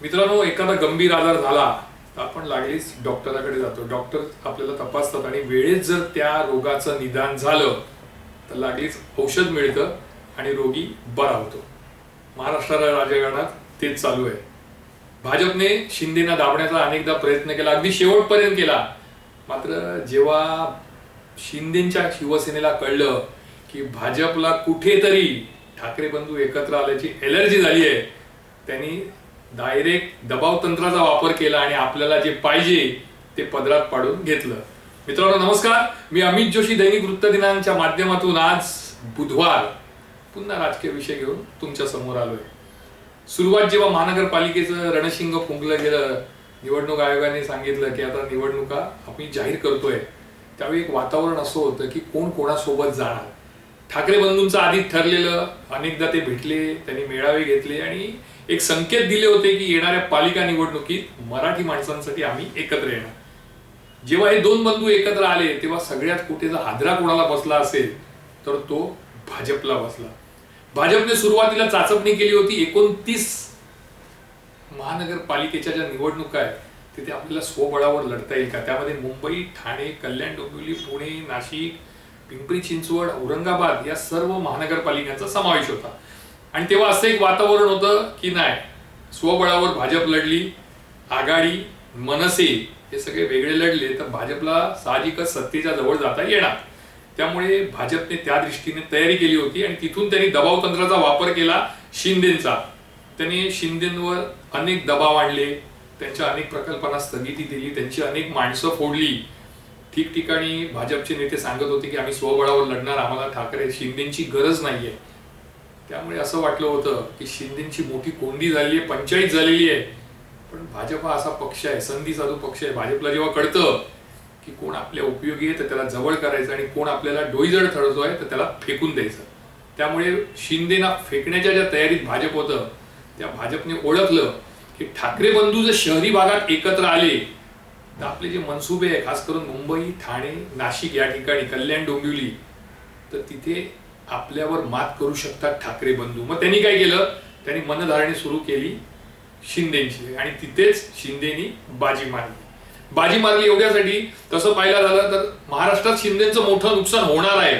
मित्रांनो, एखादा गंभीर आजार झाला तर आपण लागलीच डॉक्टराकडे जातो. डॉक्टर आपल्याला तपासतात आणि वेळेत जर त्या रोगाचं निदान झालं तर लागलीच औषध मिळतं आणि रोगी बरा होतो. महाराष्ट्र राजकारणात तेच चालू आहे. भाजपने शिंदेना दाबण्याचा अनेकदा प्रयत्न केला, अगदी शेवटपर्यंत केला. मात्र जेव्हा शिंदेच्या शिवसेनेला कळलं की भाजपला कुठेतरी ठाकरे बंधू एकत्र आल्याची एलर्जी झाली आहे, त्यांनी डायरेक्ट दबाव तंत्राचा वापर केला आणि आपल्याला जे पाहिजे ते पदरात पाडून घेतलं. मित्रांनो नमस्कार, मी अमित जोशी, दैनिक वृत्तदिनांच्या माध्यमातून आज बुधवार पुन्हा राजकीय विषय घेऊन तुमच्या समोर आलोय. सुरुवात जेव्हा महानगरपालिकेचं रणशिंग फुंकलं गेलं, निवडणूक आयोगाने सांगितलं की आता निवडणुका आम्ही जाहीर करतोय, त्यावेळी एक वातावरण असं होतं की कोण कोणासोबत जाणार. ठाकरे बंधूंचं आधीच ठरलेलं, अनेकदा ते भेटले, त्यांनी मेळावे घेतले आणि एक संकेत दिले होते की येणाऱ्या पालिका निवडणुकीत मराठी माणसांसाठी आम्ही एकत्र येणार. जेव्हा हे दोन बंधू एकत्र आले तेव्हा सगळ्यात कुठे जर हादरा कोणाला बसला असेल तर तो भाजपला बसला. भाजपने सुरुवातीला चाचपणी केली होती. 29 महानगरपालिकेच्या ज्या निवडणुका आहेत तिथे आपल्याला स्वबळावर लढता येईल का. त्यामध्ये मुंबई, ठाणे, कल्याण, डोंबिवली, पुणे, नाशिक, पिंपरी चिंचवड, औरंगाबाद या सर्व महानगरपालिकांचा समावेश होता. आणि तेव्हा असं एक वातावरण होतं की नाही, स्वबळावर भाजप लढली, आघाडी, मनसे हे सगळे वेगळे लढले तर भाजपला साहजिकच सत्तेच्या जवळ जाता येणार. त्यामुळे भाजपने त्या दृष्टीने तयारी केली होती आणि तिथून त्यांनी दबाव तंत्राचा वापर केला शिंदेचा. त्यांनी शिंदेवर अनेक दबाव आणले, त्यांच्या अनेक प्रकल्पांना स्थगिती दिली, त्यांची अनेक माणसं फोडली. ठिकठिकाणी भाजपचे नेते सांगत होते की आम्ही स्वबळावर लढणार, आम्हाला ठाकरे शिंदेची गरज नाहीये. त्यामुळे असं वाटलं होतं की शिंदेची मोठी कोंडी झाली आहे, पंचायत झालेली आहे. पण भाजप हा असा पक्ष आहे, संधी साधू पक्ष आहे. भाजपला जेव्हा कळतं की कोण आपल्या उपयोगी आहे तर त्याला जवळ करायचं आणि कोण आपल्याला डोईजड ठरवतोय तर त्याला फेकून द्यायचं. त्यामुळे शिंदेना फेकण्याच्या ज्या तयारीत भाजप होतं त्या भाजपने ओळखलं की ठाकरे बंधू जर शहरी भागात एकत्र आले तर आपले जे मनसुबे आहे, खास करून मुंबई, ठाणे, नाशिक या ठिकाणी, कल्याण, डोंबिवली, तर तिथे आपल्यावर मात करू शकतात ठाकरे बंधू. मग त्यांनी काय केलं, त्यांनी मनधारणी सुरू केली शिंदेची आणि तिथेच शिंदेनी बाजी मारली एवढ्यासाठी. तसं पाहायला झालं तर महाराष्ट्रात शिंदेचं मोठं नुकसान होणार आहे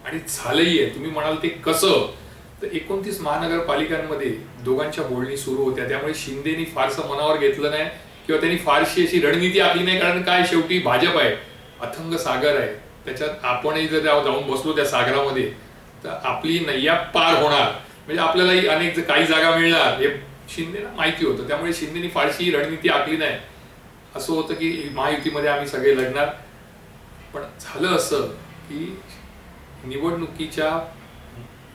आणि झालंही आहे. तुम्ही म्हणाल ते कसं, तर 29 महानगरपालिकांमध्ये दोघांच्या बोलणी सुरू होत्या. त्यामुळे शिंदेनी फारसं मनावर घेतलं नाही किंवा त्यांनी फारशी अशी रणनीती आखली नाही. कारण काय, शेवटी भाजप आहे, अथंग सागर आहे, त्याच्यात आपणही जर जाऊन बसलो त्या सागरामध्ये तर आपली नैया पार होणार, म्हणजे आपल्यालाही अनेक काही जागा मिळणार हे शिंदेला माहिती होतं. त्यामुळे शिंदेनी फारशी रणनीती आखली नाही. असं होतं की महायुतीमध्ये आम्ही सगळे लढणार. पण झालं असं की निवडणुकीच्या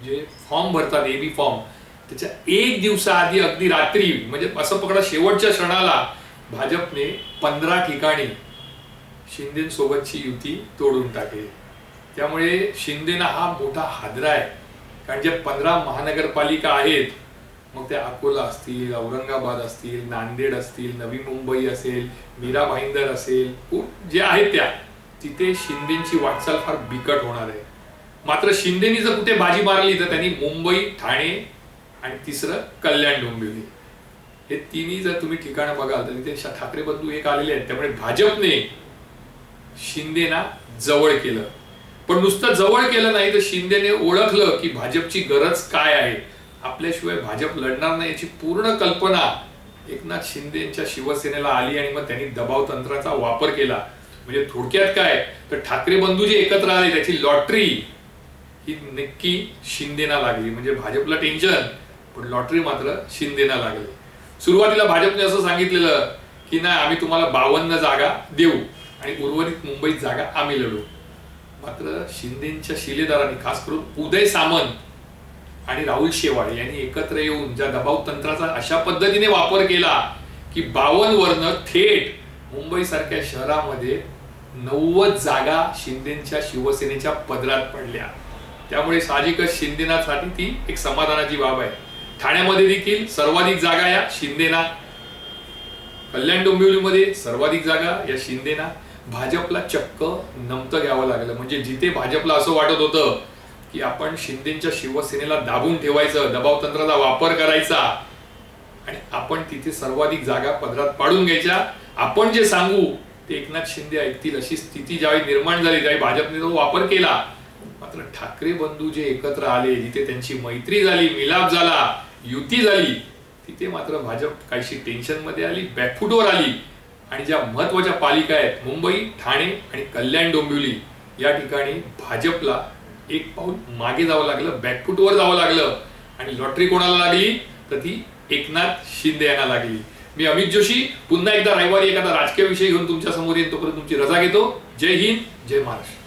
जे फॉर्म भरतात, एबी फॉर्म, त्याच्या एक दिवसाआधी अगदी रात्री, म्हणजे असं पकडा शेवटच्या क्षणाला भाजपने 15 ठिकाणी शिंदेसोबतची युती तोडून टाकली. त्यामुळे शिंदेना हा मोठा हादरा आहे. कारण जे 15 महानगरपालिका आहेत, मग त्या अकोला असतील, औरंगाबाद असतील, नांदेड असतील, नवी मुंबई असेल, मीरा भाईंदर असेल, जे आहेत त्या तिथे शिंदेची वाटचाल फार बिकट होणार आहे. मात्र शिंदेनी जर कुठे बाजी मारली तर त्यांनी मुंबई, ठाणे आणि तिसरं कल्याण, डोंबिवली हे तिन्ही जर तुम्ही ठिकाणं बघाल तर तिथे ठाकरे बंधू एक आलेले आहेत. त्यामुळे भाजपने शिंदेना जवळ केलं. पण नुसतं जवळ केलं नाही तर शिंदेने ओळखलं की भाजपची गरज काय आहे, आपल्याशिवाय भाजप लढणार नाही याची पूर्ण कल्पना एकनाथ शिंदेच्या शिवसेनेला आली आणि मग त्यांनी दबाव तंत्राचा वापर केला. म्हणजे थोडक्यात काय, तर ठाकरे बंधू जे एकत्र आले त्याची लॉटरी ही नक्की शिंदेना लागली. म्हणजे भाजपला टेन्शन, पण लॉटरी मात्र शिंदेना लागली. सुरुवातीला भाजपने असं सांगितलेलं की नाही, आम्ही तुम्हाला 52 जागा देऊ आणि उर्वरित मुंबईत जागा आम्ही लढू. मात्र शिंदेच्या शिलेदारांनी, खास करून उदय सामंत आणि राहुल शेवाळे यांनी एकत्र येऊन ज्या दबाव तंत्राचा अशा पद्धतीने वापर केला की 52 वरनं थेट मुंबई सारख्या शहरामध्ये 90 जागा शिंदेच्या शिवसेनेच्या पदरात पडल्या. त्यामुळे साहजिकच शिंदेनासाठी ती एक समाधानाची बाब आहे. ठाण्यामध्ये देखील सर्वाधिक जागा या शिंदेना, कल्याण डोंबिवलीमध्ये सर्वाधिक जागा या शिंदेना. भाजपला चक्क नमतं घ्यावं लागलं. म्हणजे जिथे भाजपला असं वाटत होतं की आपण शिंदेच्या शिवसेनेला दाबून ठेवायचं, दबाव तंत्राचा वापर करायचा, आणि आपण तिथे सर्वाधिक जागा पदरात पाडून घ्यायच्या. आपण जे सांगू ते एकनाथ शिंदे ऐकतील अशी स्थिती ज्यावेळी निर्माण झाली त्यावेळी भाजपने तो वापर केला. मात्र ठाकरे बंधू जे एकत्र आले, जिथे त्यांची मैत्री झाली, मिलाप झाला, युती झाली, तिथे मात्र भाजप काहीशी टेन्शन मध्ये आली, बॅकफुटवर आली. आणि ज्या महत्वाच्या पालिका आहेत मुंबई, ठाणे आणि कल्याण डोंबिवली, या ठिकाणी भाजपला एक पाऊल मागे जावं लागलं, बॅकफुटवर जावं लागलं. आणि लॉटरी कोणाला लागली तर ती एकनाथ शिंदे यांना लागली. मी अमित जोशी पुन्हा एकदा रविवारी एखादा राजकीय विषय घेऊन तुमच्या समोर येईन. तोपर्यंत तुमची रजा घेतो. जय हिंद, जय महाराष्ट्र.